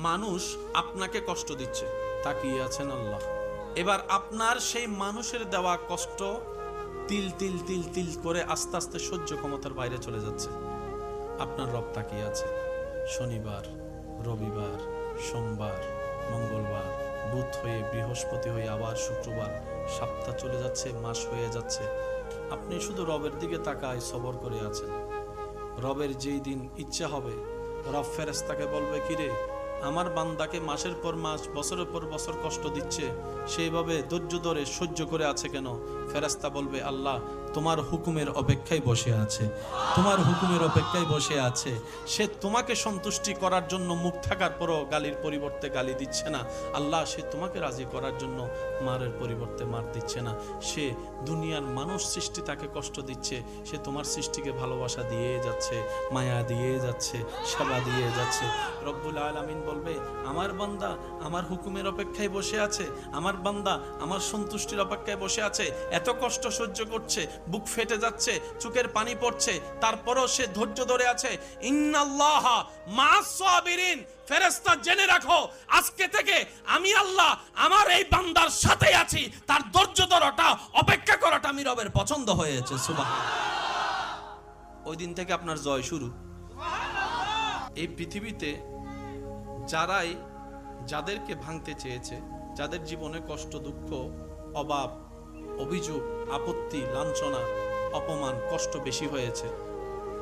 মানুষ আপনাকে কষ্ট দিচ্ছে, তাকিয়ে আছেন আল্লাহ। এবার আপনার সেই মানুষের দেওয়া কষ্ট তিল তিল তিল তিল করে আস্তে আস্তে সহ্য ক্ষমতার বাইরে চলে যাচ্ছে। আপনার রব তাকিয়ে আছে। শনিবার, রবিবার, সোমবার, মঙ্গলবার, বুধ হয়ে বৃহস্পতি হয়ে আবার শুক্রবার, সপ্তাহ চলে যাচ্ছে, মাস হয়ে যাচ্ছে। আপনি শুধু রবের দিকে তাকায় সবর করে আছেন। রবের যেই দিন ইচ্ছা হবে, রব ফেরেশতাকে বলবে, কিরে আমার বান্দাকে মাসের পর মাস, বছরের পর বছর কষ্ট দিচ্ছে, সেইভাবে ধৈর্য ধরে সহ্য করে আছে কেন? ফেরেশতা বলবে, আল্লাহ তোমার হুকুমের অপেক্ষায় বসে আছে, তোমার হুকুমের অপেক্ষায় বসে আছে। সে তোমাকে সন্তুষ্টি করার জন্য মুখ থাকার পরও গালির পরিবর্তে গালি দিচ্ছে না। আল্লাহ সে তোমাকে রাজি করার জন্য মারের পরিবর্তে মার দিচ্ছে না। সে দুনিয়ার মানুষ সৃষ্টি তাকে কষ্ট দিচ্ছে, সে তোমার সৃষ্টিকে ভালোবাসা দিয়ে যাচ্ছে, মায়া দিয়ে যাচ্ছে, সেবা দিয়ে যাচ্ছে। রব্বুল আলামিন বলবে, আমার বান্দা আমার হুকুমের অপেক্ষায় বসে আছে, আমার বান্দা আমার সন্তুষ্টির অপেক্ষায় বসে আছে। এত কষ্ট সহ্য করছে, বুক ফেটে যাচ্ছে, চোখের পানি পড়ছে, তারপরও সে ধৈর্য ধরে আছে। ইন্নাল্লাহা মা'আস সাবিরিন। ফেরেশতা জেনে রাখো, আজকে থেকে আমি আল্লাহ আমার এই বান্দার সাথে আছি। তার ধৈর্য ধরাটা, অপেক্ষা করাটা আমি রবের পছন্দ হয়েছে। সুবহানাল্লাহ। ওই দিন থেকে আপনার জয় শুরু। এই পৃথিবীতে যারাই যাদেরকে ভাঙতে চেয়েছে, যাদের জীবনে কষ্ট, দুঃখ, অভাব, অভিযোগ, আপত্তি, লাঞ্ছনা, অপমান, কষ্ট বেশি হয়েছে,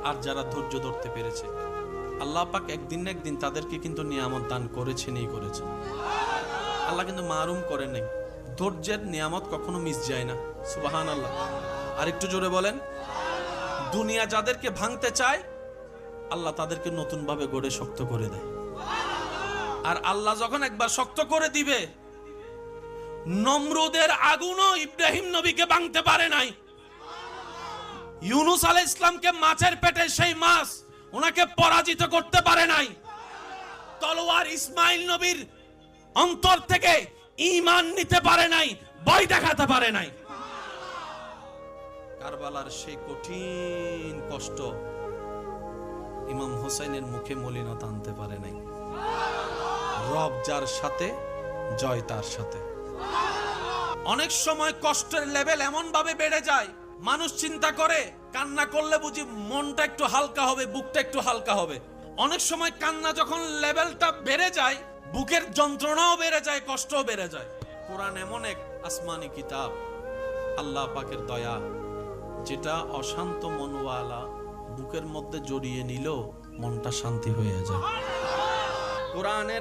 আর যারা ধৈর্য ধরতে পেরেছে, আল্লাহ পাক একদিন না একদিন তাদেরকে কিন্তু নিয়ামত দান করেছেনই করেছেন। আল্লাহ কিন্তু মারুম করে নাই। ধৈর্যের নিয়ামত কখনো মিস যায় না। সুবহানাল্লাহ। আর একটু জোরে বলেন। দুনিয়া যাদেরকে ভাঙতে চায়, আল্লাহ তাদেরকে নতুন ভাবে গড়ে শক্ত করে দেয়। আর আল্লাহ যখন একবার শক্ত করে দিবে, নমরুদের আগুনও ইব্রাহিম নবীকে ভাঙতে পারে নাই। ইউনুস আলাইহিস ইসলামকে মাছের পেটে সেই মাছ ওনাকে পরাজিত করতে পারে নাই। তলোয়ার ইসমাইল নবীর অন্তর থেকে ঈমান নিতে পারে নাই, ভয় দেখাতে পারে নাই। কারবালার সেই কঠিন কষ্ট ইমাম হোসেনের মুখে মলিনতা আনতে পারে নাই। রব যার সাথে, জয় তার সাথে। অনেক সময় কষ্টের লেভেল এমন ভাবে বেড়ে যায়, মানুষ চিন্তা করে কান্না করলে বুঝি মনটা একটু হালকা হবে, বুকটা একটু হালকা হবে। অনেক সময় কান্না যখন লেভেলটা বেড়ে যায়, বুকের যন্ত্রণাও বেড়ে যায়, কষ্টও বেড়ে যায়। কোরআন এমন এক আসমানি কিতাব, আল্লাহ পাকের দয়া, যেটা অশান্ত মনওয়ালা বুকের মধ্যে জড়িয়ে নিলেও মনটা শান্তি হয়ে যায়। কোরআনের